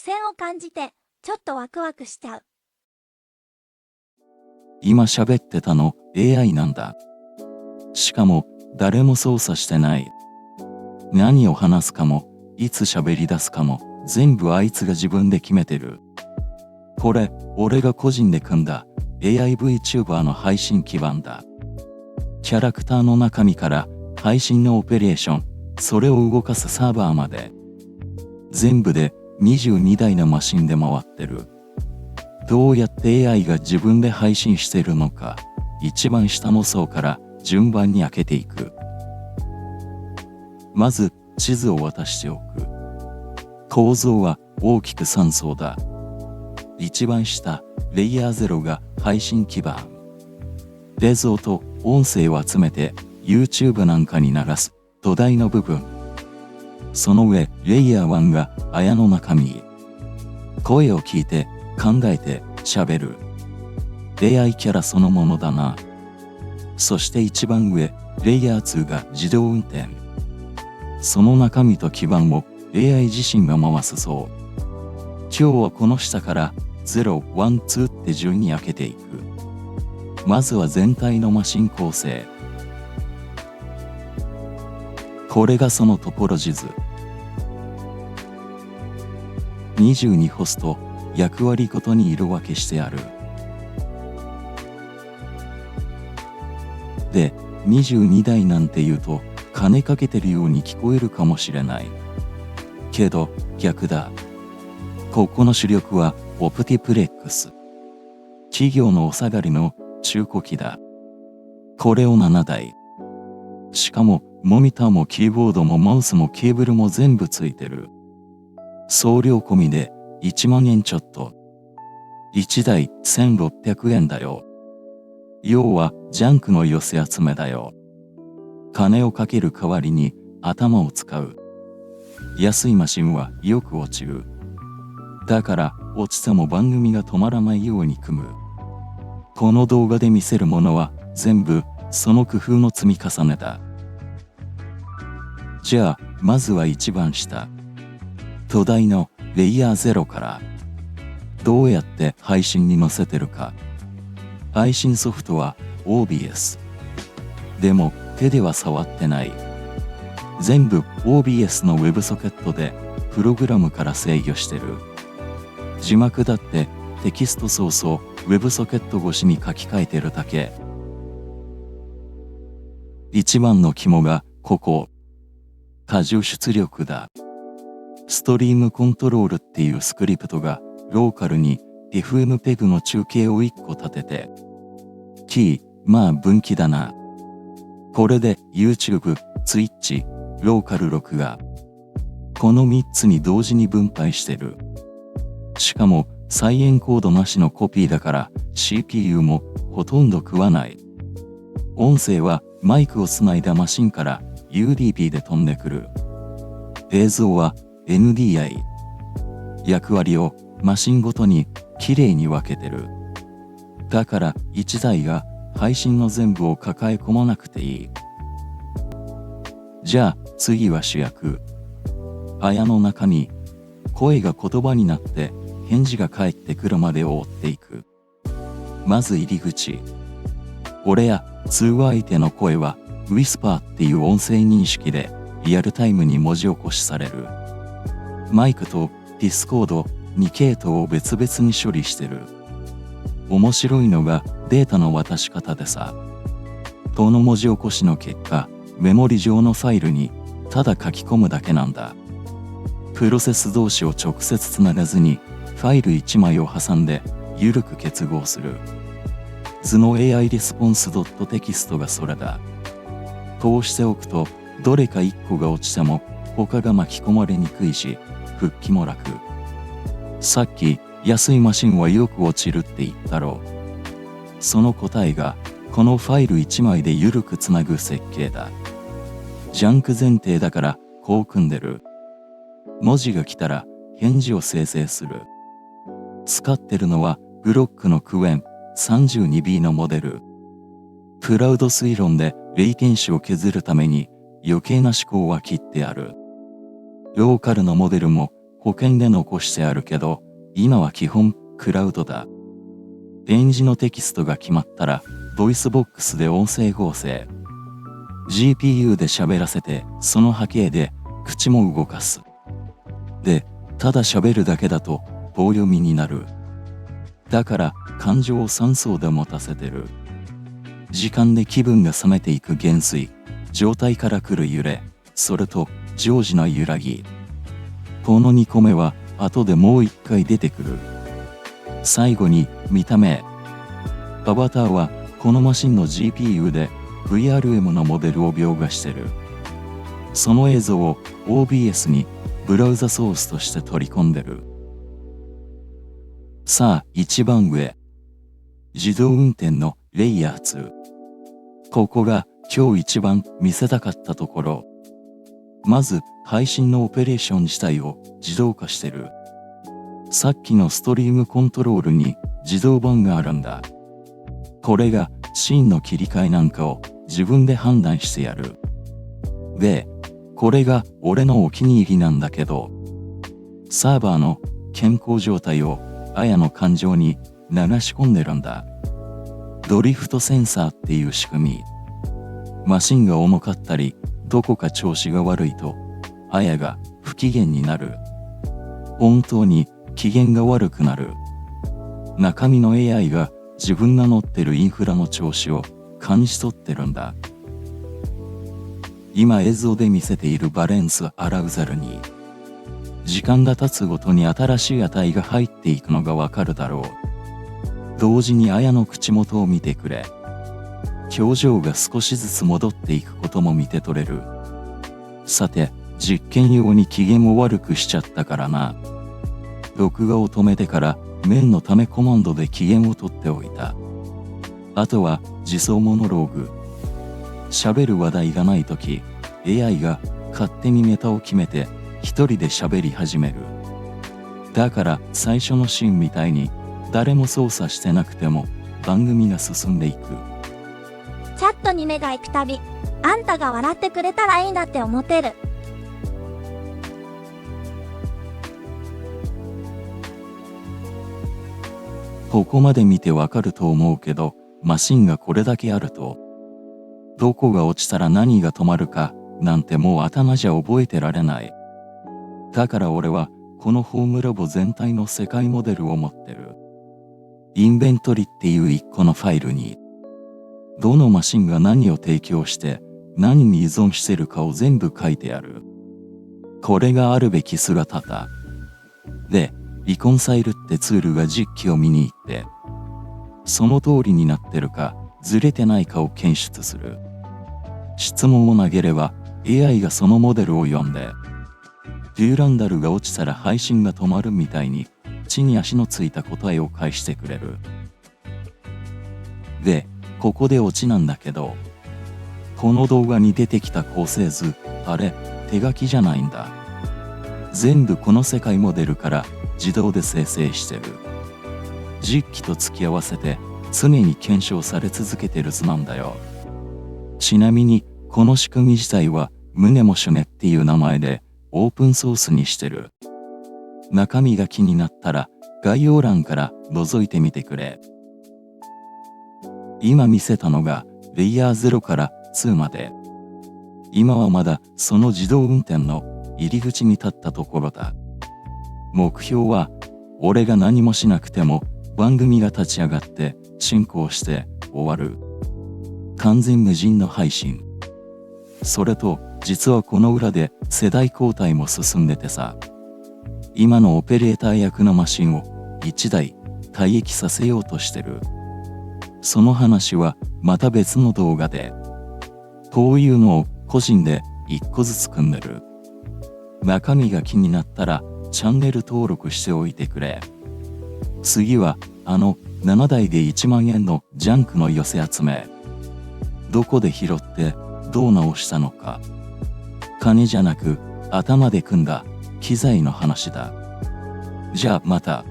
線を感じて、ちょっとワクワクしちゃう。今喋ってたの AI なんだ。しかも誰も操作してない。何を話すかも、いつ喋り出すかも、全部あいつが自分で決めてる。これ、俺が個人で組んだ AI VTuber の配信基盤だ。キャラクターの中身から配信のオペレーション、それを動かすサーバーまで。全部で22台のマシンで回ってる。どうやって AI が自分で配信しているのか、一番下の層から順番に開けていく。まず地図を渡しておく。構造は大きく3層だ。一番下、レイヤー0が配信基盤。映像と音声を集めて YouTube なんかに流す土台の部分。その上、レイヤー1があやの中身。声を聞いて考えて喋る。AI キャラそのものだな。そして一番上、レイヤー2が自動運転。その中身と基盤を AI 自身が回すそう。今日はこの下から0、1、2って順に開けていく。まずは全体のマシン構成。これがそのトポロジ図。22ホスト、役割ごとに色分けしてある。で、22台なんて言うと金かけてるように聞こえるかもしれない。けど逆だ。ここの主力はオプティプレックス。企業のお下がりの中古機だ。これを7台。しかもモニターもキーボードもマウスもケーブルも全部ついてる。送料込みで1万円ちょっと。1台1600円だよ。要はジャンクの寄せ集めだよ。金をかける代わりに頭を使う。安いマシンはよく落ちる。だから落ちても番組が止まらないように組む。この動画で見せるものは全部その工夫の積み重ねだ。じゃあまずは一番下、土台のレイヤー0からどうやって配信に載せてるか。配信ソフトは OBS。でも手では触ってない。全部 OBS の Web ソケットでプログラムから制御してる。字幕だってテキストソースを Web ソケット越しに書き換えてるだけ。一番の肝がここ。多重出力だ。ストリームコントロールっていうスクリプトがローカルに FMPEG の中継を1個立てて。まあ分岐だな。これで YouTube、Twitch、ローカル録画。この3つに同時に分配してる。しかも再エンコードなしのコピーだから CPU もほとんど食わない。音声はマイクをつないだマシンから UDP で飛んでくる。映像は NDI。役割をマシンごとにきれいに分けてる。だから1台が配信の全部を抱え込まなくていい。じゃあ次は主役。あやの中身。声が言葉になって返事が返ってくるまでを追っていく。まず入り口。俺や通話相手の声はウィスパーっていう音声認識でリアルタイムに文字起こしされる。マイクとディスコード2系統を別々に処理してる。面白いのがデータの渡し方でさ。この文字起こしの結果、メモリ上のファイルにただ書き込むだけなんだ。プロセス同士を直接つながずにファイル1枚を挟んで緩く結合する。図の AI リスポンス .text がそれだ。こうしておくとどれか1個が落ちても他が巻き込まれにくいし、復帰も楽。さっき安いマシンはよく落ちるって言ったろう。その答えがこのファイル1枚で緩くつなぐ設計だ。ジャンク前提だからこう組んでる。文字が来たら返事を生成する。使ってるのはブロックのクエン 32B のモデル。クラウド推論でレイテンシを削るために余計な思考は切ってある。ローカルのモデルも保険で残してあるけど、今は基本クラウドだ。演じのテキストが決まったら、ボイスボックスで音声合成。GPU で喋らせて、その波形で口も動かす。で、ただ喋るだけだと棒読みになる。だから感情を3層で持たせてる。時間で気分が冷めていく減衰、状態から来る揺れ、それと常時の揺らぎ。この2個目は後でもう1回出てくる。最後に見た目。アバターはこのマシンの GPU で VRM のモデルを描画してる。その映像を OBS にブラウザソースとして取り込んでる。さあ一番上。自動運転のレイヤー2。ここが今日一番見せたかったところ。まず配信のオペレーション自体を自動化してる。さっきのストリームコントロールに自動版があるんだ。これがシーンの切り替えなんかを自分で判断してやる。で、これが俺のお気に入りなんだけど、サーバーの健康状態をあやの感情に流し込んでるんだ。ドリフトセンサーっていう仕組み。マシンが重かったり、どこか調子が悪いと、あやが不機嫌になる。本当に機嫌が悪くなる。中身の AI が自分が乗ってるインフラの調子を感じ取ってるんだ。今映像で見せているバレンス・アラウザルに、時間が経つごとに新しい値が入っていくのがわかるだろう。同時にあやの口元を見てくれ。表情が少しずつ戻っていくことも見て取れる。さて、実験用に機嫌を悪くしちゃったからな。録画を止めてから念のためコマンドで機嫌を取っておいた。あとは自走モノローグ。喋る話題がないとき、AI が勝手にネタを決めて一人で喋り始める。だから最初のシーンみたいに誰も操作してなくても番組が進んでいく。チャットに目が行くたび、あんたが笑ってくれたらいいなって思ってる。ここまで見てわかると思うけど、マシンがこれだけあると、どこが落ちたら何が止まるかなんてもう頭じゃ覚えてられない。だから俺はこのホームラボ全体の世界モデルを持ってる。インベントリっていう一個のファイルに、どのマシンが何を提供して何に依存してるかを全部書いてある。これがあるべき姿だ。で、リコンサイルってツールが実機を見に行って、その通りになってるかずれてないかを検出する。質問を投げれば AI がそのモデルを読んで、デューランダルが落ちたら配信が止まるみたいに地に足のついた答えを返してくれる。で、ここでオチなんだけど、この動画に出てきた構成図、あれ、手書きじゃないんだ。全部この世界モデルから自動で生成してる。実機と付き合わせて常に検証され続けてる図なんだよ。ちなみにこの仕組み自体はムネモシュネっていう名前でオープンソースにしてる。中身が気になったら概要欄から覗いてみてくれ。今見せたのがレイヤー0から2まで。今はまだその自動運転の入り口に立ったところだ。目標は俺が何もしなくても番組が立ち上がって進行して終わる。完全無人の配信。それと実はこの裏で世代交代も進んでてさ、今のオペレーター役のマシンを1台退役させようとしてる。その話はまた別の動画で。こういうのを個人で1個ずつ組んでる。中身が気になったらチャンネル登録しておいてくれ。次は7台で1万円のジャンクの寄せ集め。どこで拾ってどう直したのか。金じゃなく頭で組んだ機材の話だ。じゃあまた。